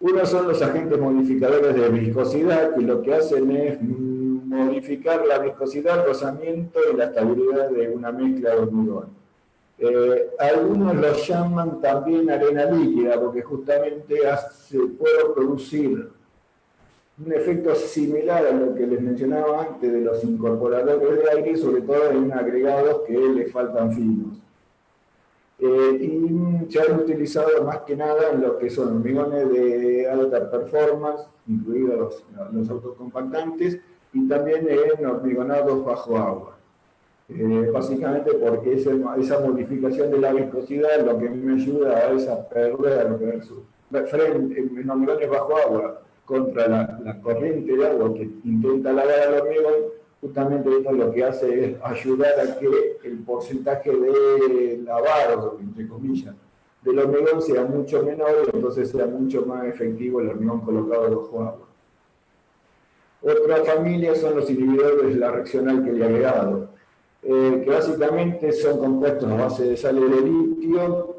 Uno son los agentes modificadores de viscosidad, que lo que hacen es modificar la viscosidad, el rozamiento y la estabilidad de una mezcla de hormigón. Algunos los llaman también arena líquida, porque justamente puede producir un efecto similar a lo que les mencionaba antes de los incorporadores de aire, sobre todo en agregados que le faltan finos. Y se han utilizado más que nada en lo que son hormigones de alta performance, incluidos los autocompactantes, y también en hormigonados bajo agua. básicamente porque esa modificación de la viscosidad lo que me ayuda es a perder en hormigones bajo agua contra la corriente de agua que intenta lavar al hormigón. Justamente esto lo que hace es ayudar a que el porcentaje de lavado, entre comillas, del hormigón sea mucho menor y entonces sea mucho más efectivo el hormigón colocado bajo agua. Otra familia son los inhibidores de la reacción álquil agregado, que básicamente son compuestos a base de sales de litio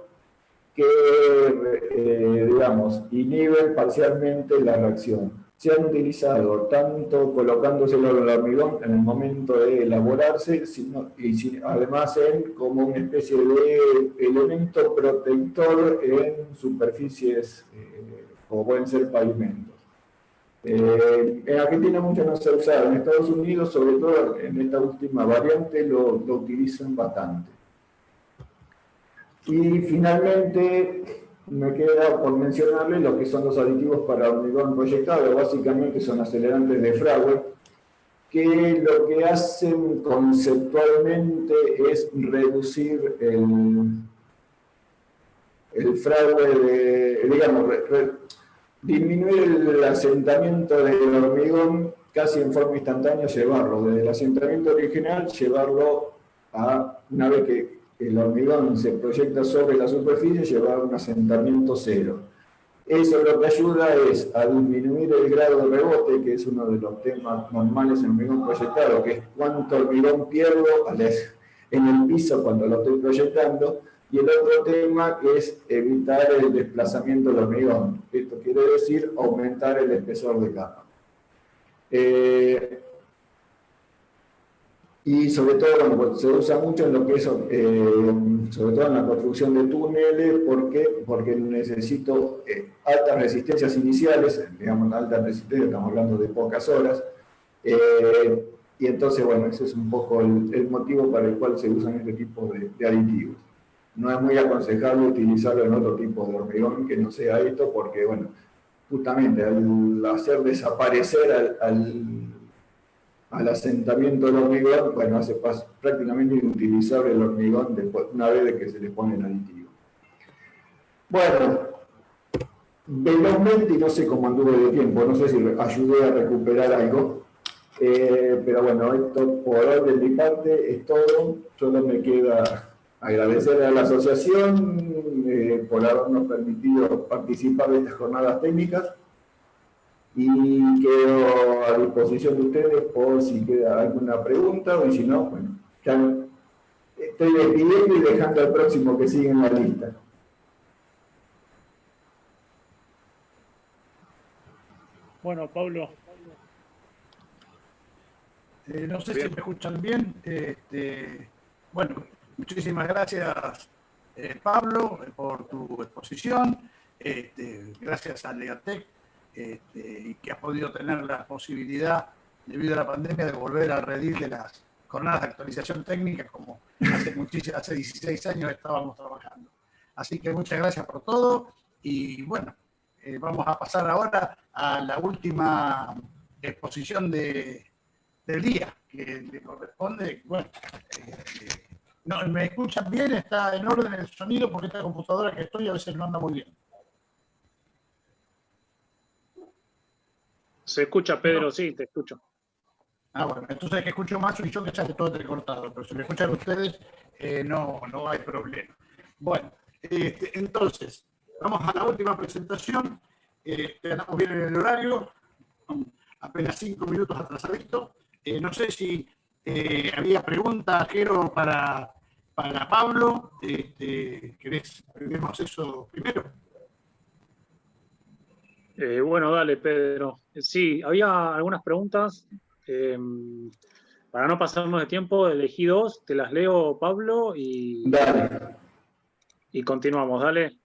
que, digamos, inhiben parcialmente la reacción. Se han utilizado tanto colocándoselo al hormigón en el momento de elaborarse, además como una especie de elemento protector en superficies como pueden ser pavimentos. En Argentina mucho no se ha usado, en Estados Unidos, sobre todo en esta última variante, lo utilizan bastante. Y finalmente, me queda por mencionarles lo que son los aditivos para hormigón proyectado. Básicamente son acelerantes de Frauer, que lo que hacen conceptualmente es reducir el fraude, digamos, disminuir el asentamiento del hormigón casi en forma instantánea, llevarlo desde el asentamiento original, llevarlo a, una vez que el hormigón se proyecta sobre la superficie, llevar un asentamiento cero. Eso lo que ayuda es a disminuir el grado de rebote, que es uno de los temas normales en hormigón proyectado, que es cuánto hormigón pierdo en el piso cuando lo estoy proyectando. Y el otro tema es evitar el desplazamiento del hormigón. Esto quiere decir aumentar el espesor de capa. Y sobre todo, bueno, se usa mucho en lo que es, sobre todo en la construcción de túneles. ¿Por qué? Porque necesito altas resistencias iniciales, digamos, alta resistencia, estamos hablando de pocas horas. Y entonces, bueno, ese es un poco el motivo para el cual se usan este tipo de aditivos. No es muy aconsejable utilizarlo en otro tipo de hormigón que no sea esto, porque, bueno, justamente al hacer desaparecer al asentamiento del hormigón, bueno, hace prácticamente inutilizable el hormigón después, una vez de que se le pone el aditivo. Bueno, velozmente, y no sé cómo anduve de tiempo, no sé si ayudé a recuperar algo, pero bueno, esto por hoy de mi parte es todo. Solo me queda agradecer a la asociación por habernos permitido participar de estas jornadas técnicas y quedo a disposición de ustedes por si queda alguna pregunta y si no, bueno, ya estoy despidiendo y dejando al próximo que siga en la lista. Bueno, Pablo. No sé si me escuchan bien. Bueno, muchísimas gracias, Pablo, por tu exposición. Gracias a Legatec, y que has podido tener la posibilidad, debido a la pandemia, de volver al redil de las jornadas de actualización técnica, como hace 16 años estábamos trabajando. Así que muchas gracias por todo. Y bueno, vamos a pasar ahora a la última exposición del día, que le corresponde. Bueno, no, ¿me escuchan bien? ¿Está en orden el sonido? Porque esta computadora que estoy a veces no anda muy bien. Se escucha, Pedro, ¿No? sí, te escucho. Ah, bueno, entonces el que escucho más soy yo, que sale todo entrecortado, pero si me escuchan ustedes, no hay problema. Bueno, entonces, vamos a la última presentación. Andamos bien en el horario, apenas 5 minutos atrasadito. No sé si había preguntas, Jero, para Pablo. ¿Queremos eso primero? Bueno, dale, Pedro. Sí, había algunas preguntas. Para no pasarnos de tiempo, elegí dos, te las leo, Pablo, y continuamos. Dale.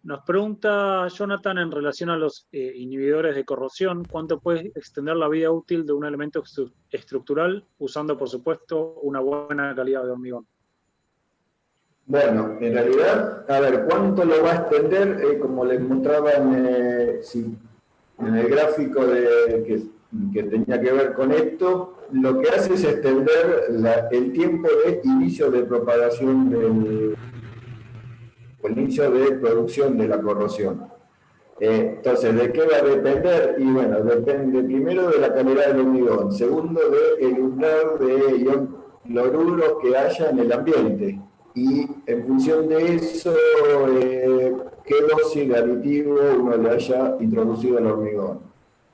Nos pregunta Jonathan en relación a los inhibidores de corrosión, ¿cuánto puede extender la vida útil de un elemento estructural usando, por supuesto, una buena calidad de hormigón? Bueno, en realidad, a ver, ¿cuánto lo va a extender? Como les mostraba en el gráfico que tenía que ver con esto, lo que hace es extender el tiempo de inicio de propagación o inicio de producción de la corrosión. Entonces, ¿de qué va a depender? Y bueno, depende primero de la calidad del hormigón, segundo del umbral de ion cloruro que haya en el ambiente, y en función de eso, qué dosis de aditivo uno le haya introducido al hormigón.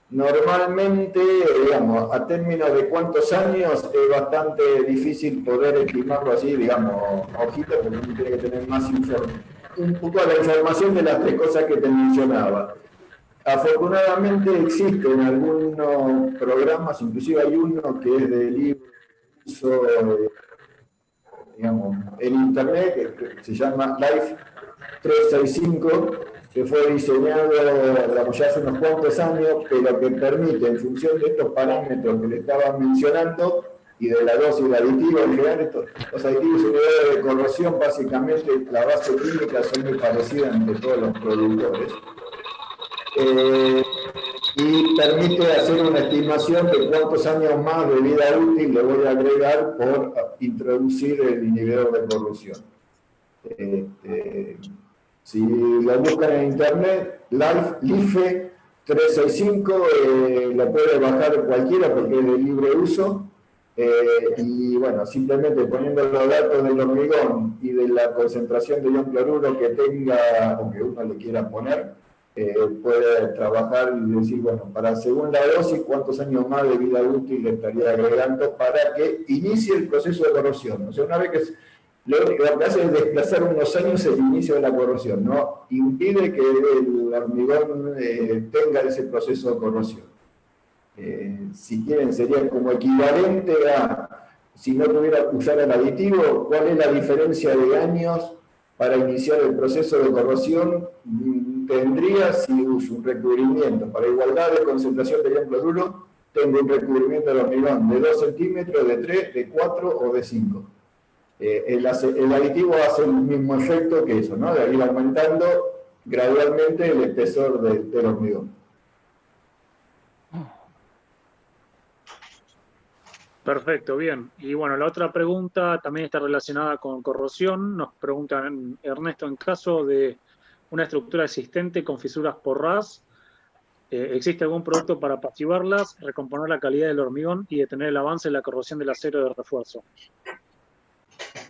Normalmente, digamos, a términos de cuántos años, es bastante difícil poder estimarlo así, digamos, hojita, porque uno tiene que tener más un poco la información de las tres cosas que te mencionaba. Afortunadamente existen algunos programas, inclusive hay uno que es de libre uso, digamos, en internet, que se llama Life 365, que fue diseñado, digamos, ya hace unos cuantos años, pero que permite, en función de estos parámetros que le estaba mencionando, y de la dosis de aditivos, en general, los aditivos y unidades de corrosión, básicamente la base química son muy parecidas entre todos los productores. Y permite hacer una estimación de cuántos años más de vida útil le voy a agregar por introducir el inhibidor de corrosión. Si lo buscan en internet, LIFE 365, lo puede bajar cualquiera porque es de libre uso. Y bueno, simplemente poniendo los datos del hormigón y de la concentración de ion cloruro que tenga o que uno le quiera poner, puede trabajar y decir, bueno, para segunda dosis, cuántos años más de vida útil le estaría agregando para que inicie el proceso de corrosión. O sea, una vez que lo que hace es desplazar unos años el inicio de la corrosión, no impide que el hormigón tenga ese proceso de corrosión. Si quieren, sería como equivalente a, si no tuviera que usar el aditivo, ¿cuál es la diferencia de años para iniciar el proceso de corrosión? Tendría, si uso un recubrimiento para igualdad de concentración de ion cloruro, tengo un recubrimiento del hormigón de 2 centímetros, de 3, de 4 o de 5. El aditivo hace el mismo efecto que eso, ¿no? De ir aumentando gradualmente el espesor del hormigón. Perfecto, bien. Y bueno, la otra pregunta también está relacionada con corrosión. Nos pregunta Ernesto, en caso de una estructura existente con fisuras por ras, ¿existe algún producto para apaciguarlas, recomponer la calidad del hormigón y detener el avance de la corrosión del acero de refuerzo?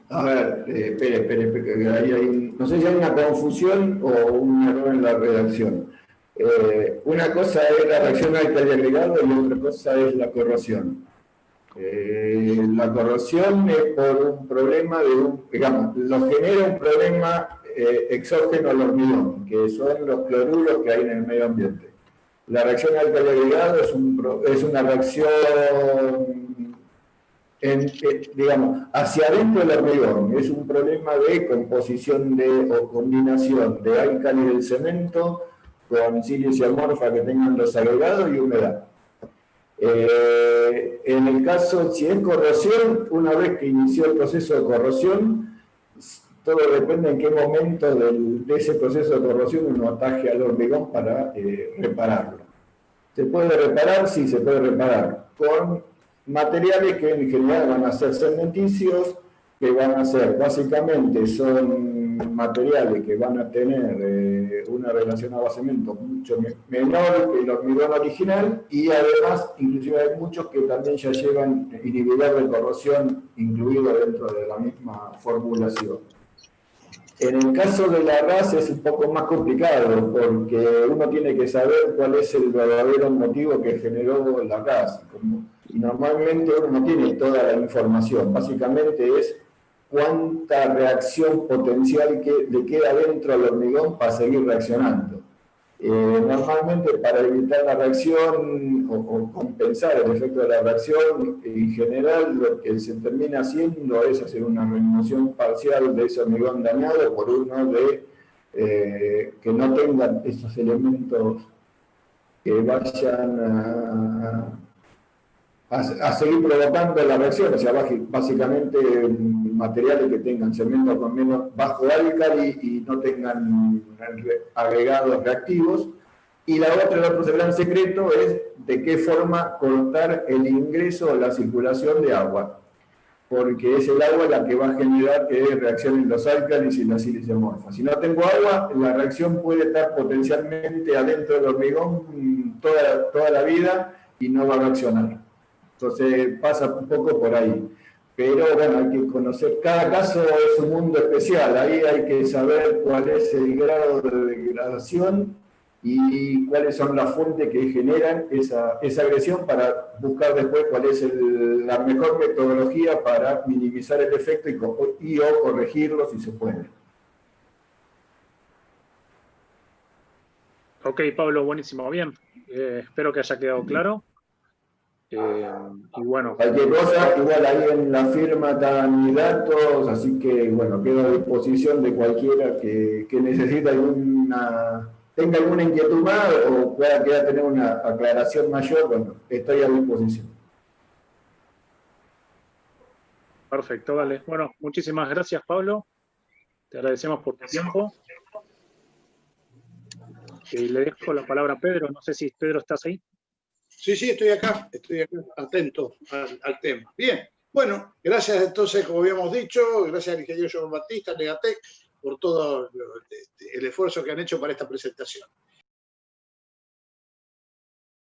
A ver, espere, no sé si hay una confusión o un error en la redacción. Una cosa es la reacción alcali-agregado y otra cosa es la corrosión. La corrosión es por un problema digamos, lo genera un problema exógeno al hormigón, que son los cloruros que hay en el medio ambiente. La reacción alcali-agregado es una reacción, digamos, hacia adentro del hormigón. Es un problema de composición o combinación de álcali del cemento con sílice amorfa que tengan los agregados y humedad. En el caso, si es corrosión, una vez que inició el proceso de corrosión, todo depende en qué momento de ese proceso de corrosión uno ataje al hormigón para repararlo. ¿Se puede reparar? Sí, se puede reparar con materiales que en general van a ser cementicios, que van a ser, básicamente, son materiales que van a tener una relación a cemento mucho menor que el hormigón original, y además, inclusive hay muchos que también ya llevan inhibidor de corrosión incluido dentro de la misma formulación. En el caso de la ras es un poco más complicado, porque uno tiene que saber cuál es el verdadero motivo que generó la ras. Y normalmente uno no tiene toda la información, básicamente es cuánta reacción potencial le queda dentro del hormigón para seguir reaccionando. Normalmente, para evitar la reacción o compensar el efecto de la reacción, en general lo que se termina haciendo es hacer una remoción parcial de ese hormigón dañado por uno que no tengan esos elementos que vayan a seguir provocando la reacción, o sea, básicamente materiales que tengan cemento con menos bajo álcali y no tengan agregados reactivos, Y la otra, el otro gran secreto es de qué forma cortar el ingreso o la circulación de agua, porque es el agua la que va a generar que reaccionen los álcalis y las siliciomorfas. Si no tengo agua, la reacción puede estar potencialmente adentro del hormigón toda la vida y no va a reaccionar. Entonces pasa un poco por ahí. Pero bueno, hay que conocer, cada caso es un mundo especial, ahí hay que saber cuál es el grado de degradación y cuáles son las fuentes que generan esa agresión para buscar después cuál es la mejor metodología para minimizar el efecto y o corregirlo si se puede. Ok, Pablo, buenísimo, bien. Espero que haya quedado claro. Y bueno. Cualquier cosa, igual ahí en la firma están mis datos, así que bueno, quedo a disposición de cualquiera que necesite tenga alguna inquietud más o pueda tener una aclaración mayor, bueno, estoy a disposición. Perfecto, vale. Bueno, muchísimas gracias, Pablo. Te agradecemos por tu tiempo. Y le dejo la palabra a Pedro. No sé si Pedro estás ahí. Sí, estoy acá atento al tema. Bien, bueno, gracias entonces, como habíamos dicho, gracias al ingeniero Giovanbatista, Legatec, por todo el esfuerzo que han hecho para esta presentación.